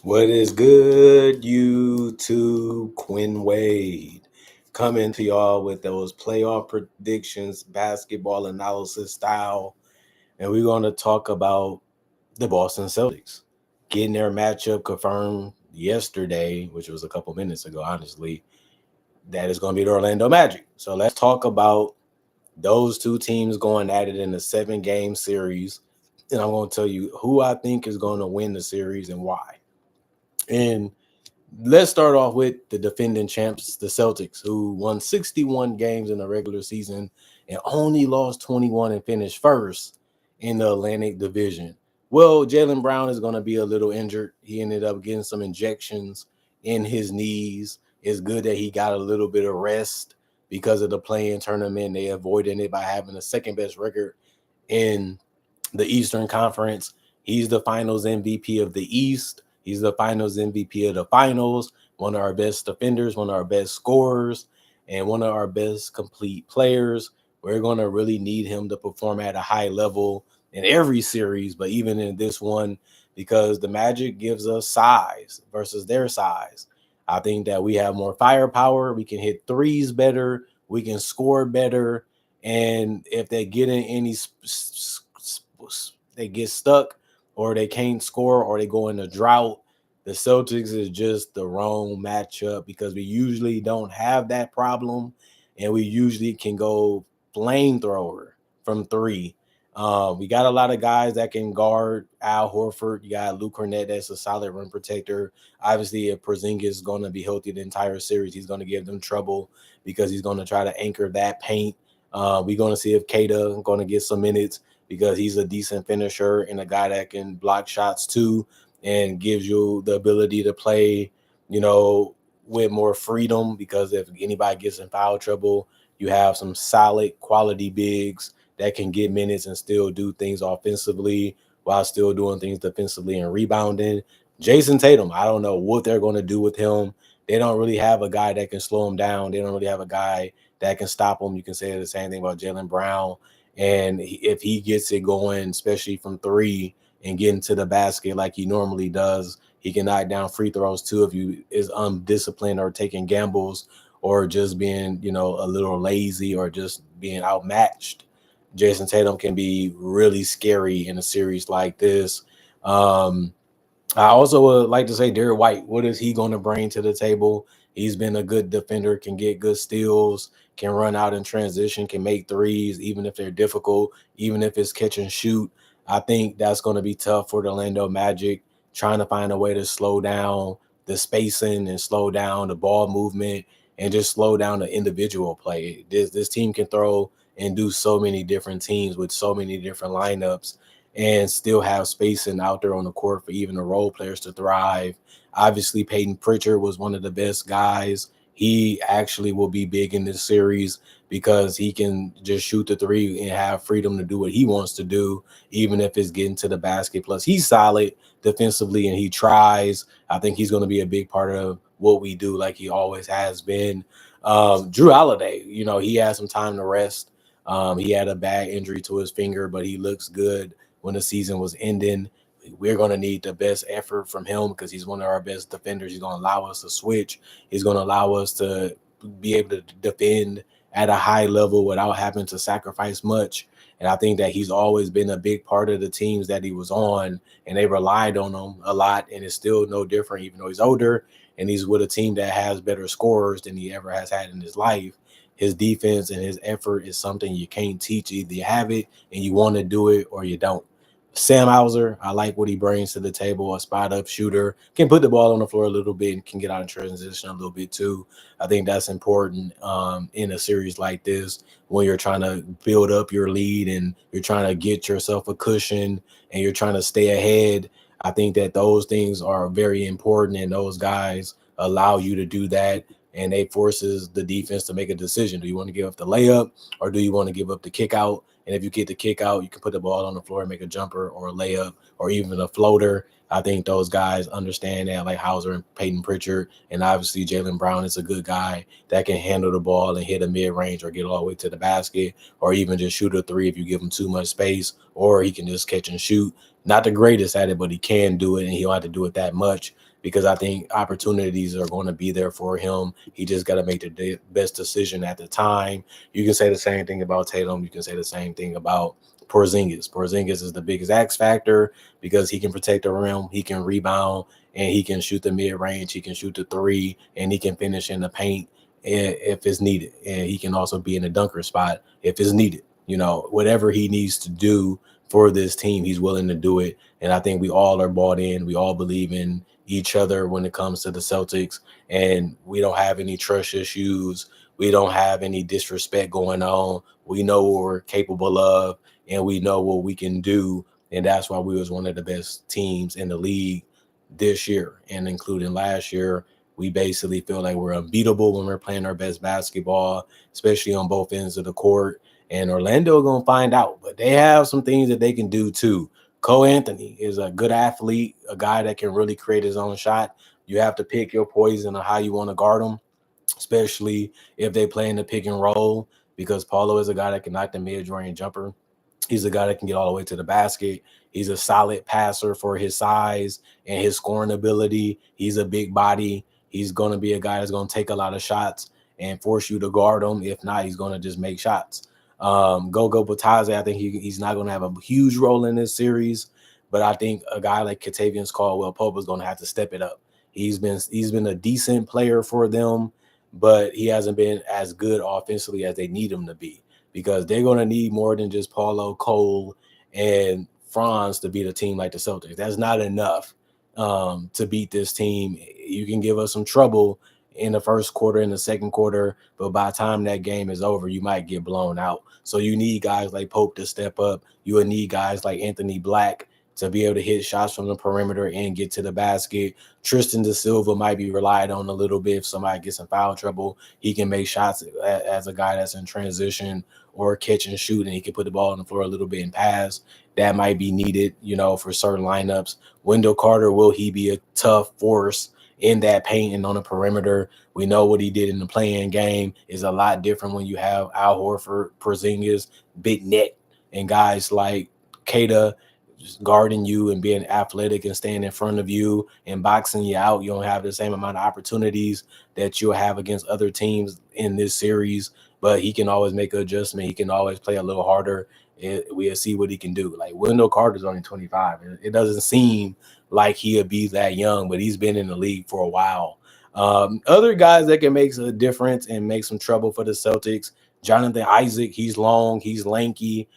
What is good, YouTube? Quinn Wade coming to y'all with those playoff predictions, basketball analysis style. And we're going to talk about the Boston Celtics getting their matchup confirmed yesterday, which was a couple minutes ago, honestly. That is going to be the Orlando Magic. So let's talk about those two teams going at it in a 7-game series. And I'm going to tell you who I think is going to win the series and why. And let's start off with the defending champs, the Celtics, who won 61 games in the regular season and only lost 21 and finished first in the Atlantic Division. Well, Jaylen Brown is going to be a little injured. He ended up getting some injections in his knees. It's good that he got a little bit of rest because of the play-in tournament. They avoided it by having the second best record in the Eastern Conference. He's the finals MVP of the East. He's the finals MVP of the finals, one of our best defenders, one of our best scorers, and one of our best complete players. We're going to really need him to perform at a high level in every series, but even in this one, because the Magic gives us size versus their size. I think that we have more firepower. We can hit threes better. We can score better. And if they get in any they get stuck or they can't score or they go in a drought, the Celtics is just the wrong matchup because we usually don't have that problem and we usually can go flamethrower from three. We got a lot of guys that can guard Al Horford. You got Luke Cornett, that's a solid rim protector. Obviously, if Porzingis is going to be healthy the entire series, he's going to give them trouble because he's going to try to anchor that paint. We're going to see if Kata going to get some minutes because he's a decent finisher and a guy that can block shots too and gives you the ability to play, with more freedom because if anybody gets in foul trouble, you have some solid quality bigs that can get minutes and still do things offensively while still doing things defensively and rebounding. Jason Tatum, I don't know what they're going to do with him. They don't really have a guy that can slow him down. They don't really have a guy that can stop him. You can say the same thing about Jaylen Brown. And if he gets it going, especially from three and getting to the basket like he normally does, he can knock down free throws too if you is undisciplined or taking gambles or just being, a little lazy or just being outmatched. Jason Tatum can be really scary in a series like this. I also would like to say Derek White. What is he going to bring to the table? He's been a good defender, can get good steals, can run out in transition, can make threes, even if they're difficult, even if it's catch and shoot. I think that's going to be tough for the Orlando Magic, trying to find a way to slow down the spacing and slow down the ball movement and just slow down the individual play. This team can throw and do so many different teams with so many different lineups and still have spacing out there on the court for even the role players to thrive. Obviously, Peyton Pritchard was one of the best guys. He actually will be big in this series because he can just shoot the three and have freedom to do what he wants to do, even if it's getting to the basket. Plus, he's solid defensively and he tries. I think he's going to be a big part of what we do, like he always has been. Drew Holiday, he had some time to rest. He had a bad injury to his finger, but he looks good when the season was ending. We're going to need the best effort from him because he's one of our best defenders. He's going to allow us to switch. He's going to allow us to be able to defend at a high level without having to sacrifice much. And I think that he's always been a big part of the teams that he was on, and they relied on him a lot. And it's still no different, even though he's older and he's with a team that has better scorers than he ever has had in his life. His defense and his effort is something you can't teach. Either you have it and you want to do it or you don't. Sam Hauser, I like what he brings to the table, a spot up shooter, can put the ball on the floor a little bit and can get out in transition a little bit too. I think that's important in a series like this when you're trying to build up your lead and you're trying to get yourself a cushion and you're trying to stay ahead. I think that those things are very important and those guys allow you to do that and they forces the defense to make a decision. Do you want to give up the layup or do you want to give up the kick out? And if you get the kick out, you can put the ball on the floor and make a jumper or a layup or even a floater. I think those guys understand that, like Hauser and Peyton Pritchard. And obviously, Jaylen Brown is a good guy that can handle the ball and hit a mid-range or get all the way to the basket or even just shoot a three if you give him too much space, or he can just catch and shoot. not the greatest at it, but he can do it, and he don't have to do it that much because I think opportunities are going to be there for him. He just got to make the best decision at the time. You can say the same thing about Tatum. You can say the same thing about Porzingis. Porzingis is the biggest X factor because he can protect the rim, he can rebound, and he can shoot the mid range. He can shoot the three, and he can finish in the paint if it's needed. And he can also be in the dunker spot if it's needed. You know, whatever he needs to do for this team, he's willing to do it. And I think we all are bought in. We all believe in each other when it comes to the Celtics, and we don't have any trust issues. We don't have any disrespect going on. We know what we're capable of, and we know what we can do. And that's why we was one of the best teams in the league this year, and including last year. We basically feel like we're unbeatable when we're playing our best basketball, especially on both ends of the court. And Orlando gonna find out, but they have some things that they can do too. Cole Anthony is a good athlete, a guy that can really create his own shot. You have to pick your poison on how you want to guard him, especially if they play in the pick and roll, because Paulo is a guy that can knock the mid-range jumper. He's a guy that can get all the way to the basket. He's a solid passer for his size and his scoring ability. He's a big body. He's going to be a guy that's going to take a lot of shots and force you to guard him. If not, he's going to just make shots. Gogo Bataze, I think he's not going to have a huge role in this series, but I think a guy like Katavious Caldwell Pope is going to have to step it up. He's been a decent player for them, but he hasn't been as good offensively as they need him to be because they're going to need more than just Paulo, Cole, and Franz to beat a team like the Celtics. That's not enough to beat this team. You can give us some trouble in the first quarter, in the second quarter, but by the time that game is over, you might get blown out. So you need guys like Pope to step up. You would need guys like Anthony Black to be able to hit shots from the perimeter and get to the basket. Tristan Da Silva might be relied on a little bit if somebody gets in foul trouble. He can make shots as a guy that's in transition or catch and shoot, and he can put the ball on the floor a little bit and pass. That might be needed, for certain lineups. Wendell Carter, will he be a tough force in that paint and on the perimeter? We know what he did in the playing game is a lot different when you have Al Horford, Porzingis, Big Net, and guys like Kata just guarding you and being athletic and staying in front of you and boxing you out. You don't have the same amount of opportunities that you'll have against other teams in this series, but he can always make an adjustment. He can always play a little harder. We'll see what he can do. Like Wendell Carter's only 25. It doesn't seem like he'll be that young, but he's been in the league for a while. Other guys that can make a difference and make some trouble for the Celtics, Jonathan Isaac, he's long, he's lanky,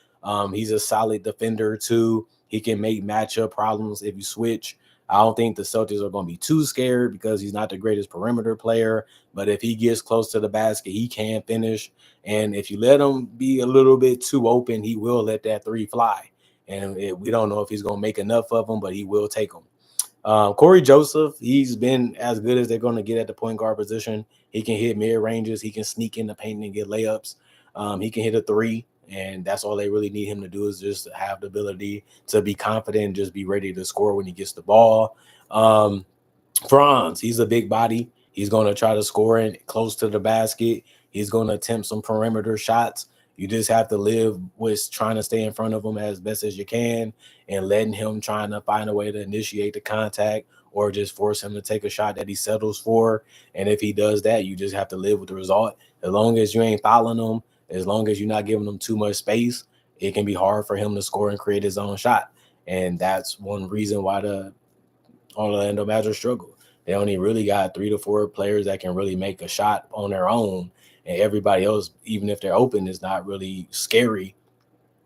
he's a solid defender too. He can make matchup problems if you switch. I don't think the Celtics are going to be too scared because he's not the greatest perimeter player. But if he gets close to the basket, he can finish. And if you let him be a little bit too open, he will let that three fly. And we don't know if he's going to make enough of them, but he will take them. Corey Joseph, he's been as good as they're going to get at the point guard position. He can hit mid ranges. He can sneak in the paint and get layups. He can hit a three, and that's all they really need him to do is just have the ability to be confident and just be ready to score when he gets the ball. Um, Franz, he's a big body. He's going to try to score in close to the basket. He's going to attempt some perimeter shots. You just have to live with trying to stay in front of him as best as you can and letting him trying to find a way to initiate the contact or just force him to take a shot that he settles for. And if he does that, you just have to live with the result. As long as you ain't fouling him, as long as you're not giving him too much space, it can be hard for him to score and create his own shot. And that's one reason why the Orlando Magic struggle. They only really got 3 to 4 players that can really make a shot on their own, and everybody else, even if they're open, is not really scary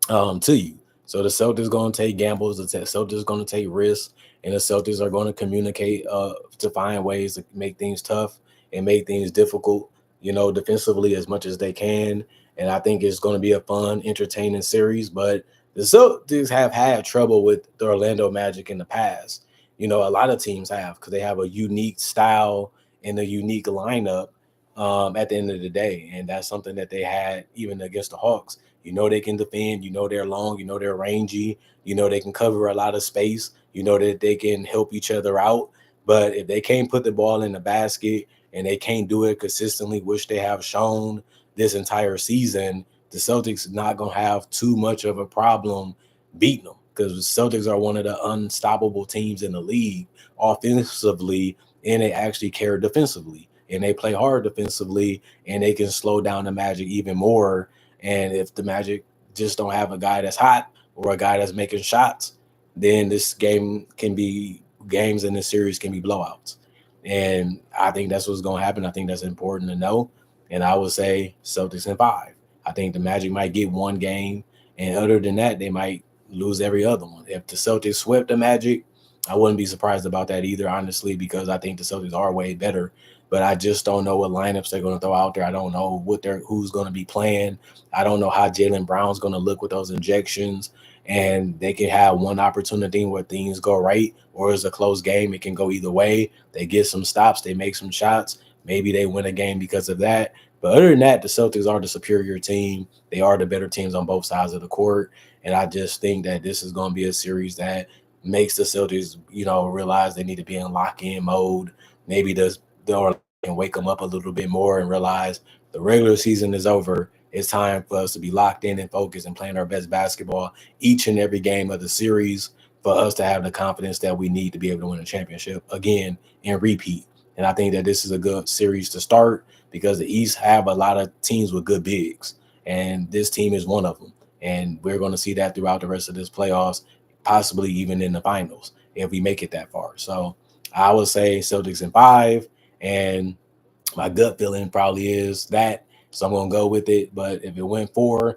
to you. So the Celtics going to take gambles. The Celtics going to take risks, and the Celtics are going to communicate to find ways to make things tough and make things difficult, defensively as much as they can. And I think it's going to be a fun, entertaining series. But the Celtics have had trouble with the Orlando Magic in the past. A lot of teams have because they have a unique style and a unique lineup at the end of the day. And that's something that they had even against the Hawks. They can defend, they're long, they're rangy, they can cover a lot of space, that they can help each other out. But if they can't put the ball in the basket and they can't do it consistently, which they have shown this entire season, the Celtics not going to have too much of a problem beating them because the Celtics are one of the unstoppable teams in the league offensively, and they actually care defensively, and they play hard defensively, and they can slow down the Magic even more. And if the Magic just don't have a guy that's hot or a guy that's making shots, then this game can be games in this series can be blowouts. And I think that's what's going to happen. I think that's important to know. And I would say Celtics in five. I think the Magic might get one game, and other than that, they might lose every other one. If the Celtics swept the Magic, I wouldn't be surprised about that either, honestly, because I think the Celtics are way better. But I just don't know what lineups they're going to throw out there. I don't know who's going to be playing. I don't know how Jalen Brown's going to look with those injections. And they can have one opportunity where things go right, or it's a close game. It can go either way. They get some stops, they make some shots. Maybe they win a game because of that. But other than that, the Celtics are the superior team. They are the better teams on both sides of the court. And I just think that this is going to be a series that makes the Celtics, realize they need to be in lock-in mode. Maybe they'll and wake them up a little bit more and realize the regular season is over. It's time for us to be locked in and focused and playing our best basketball each and every game of the series for us to have the confidence that we need to be able to win a championship again and repeat. And I think that this is a good series to start because the East have a lot of teams with good bigs, and this team is one of them. And we're going to see that throughout the rest of this playoffs, possibly even in the finals if we make it that far. So I would say Celtics in five, and my gut feeling probably is that. So I'm gonna go with it. But if it went 4-0,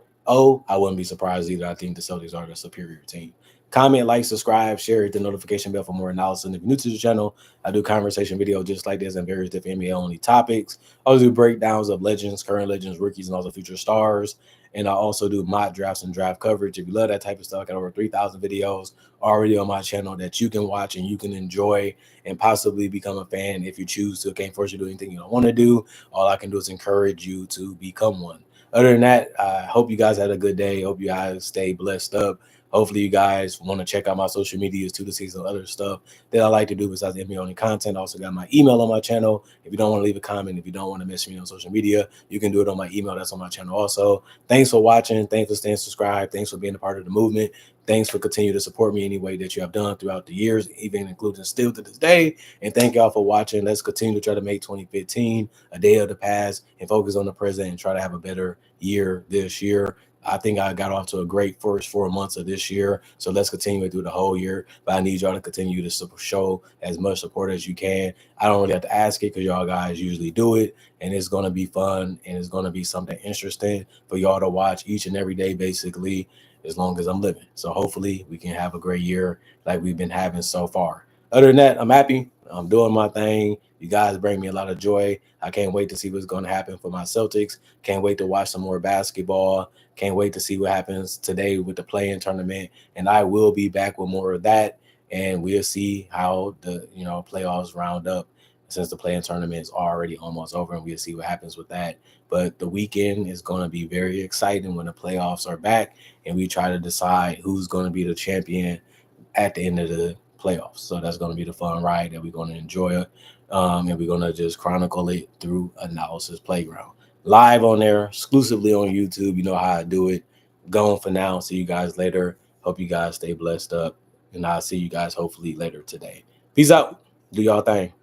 I wouldn't be surprised either. I think the Celtics are the superior team. Comment, like, subscribe, share, hit the notification bell for more analysis. And if you're new to the channel, I do conversation videos just like this and various different NBA only topics. I also do breakdowns of legends, current legends, rookies, and also future stars. And I also do mock drafts and draft coverage. If you love that type of stuff, I got over 3,000 videos already on my channel that you can watch and you can enjoy and possibly become a fan if you choose to. I can't force you to do anything you don't want to do. All I can do is encourage you to become one. Other than that, I hope you guys had a good day. Hope you guys stay blessed up. Hopefully, you guys want to check out my social medias too to see some other stuff that I like to do besides NBA only content. I also got my email on my channel. If you don't want to leave a comment, if you don't want to message me on social media, you can do it on my email. That's on my channel also. Thanks for watching. Thanks for staying subscribed. Thanks for being a part of the movement. Thanks for continuing to support me any way that you have done throughout the years, even including still to this day. And thank y'all for watching. Let's continue to try to make 2015 a day of the past and focus on the present and try to have a better year this year. I think I got off to a great first 4 months of this year. So let's continue it through the whole year. But I need y'all to continue to show as much support as you can. I don't really have to ask it because y'all guys usually do it. And it's going to be fun and it's going to be something interesting for y'all to watch each and every day, basically, as long as I'm living. So hopefully we can have a great year like we've been having so far. Other than that, I'm happy. I'm doing my thing. You guys bring me a lot of joy. I can't wait to see what's going to happen for my Celtics. Can't wait to watch some more basketball. Can't wait to see what happens today with the play-in tournament. And I will be back with more of that. And we'll see how the playoffs round up since the play-in tournament is already almost over, and we'll see what happens with that. But the weekend is going to be very exciting when the playoffs are back and we try to decide who's going to be the champion at the end of the playoffs. So that's going to be the fun ride that we're going to enjoy. And we're going to just chronicle it through Analysis Playground. Live on there, exclusively on YouTube. You know how I do it. Going for now. See you guys later. Hope you guys stay blessed up. And I'll see you guys hopefully later today. Peace out. Do y'all thing.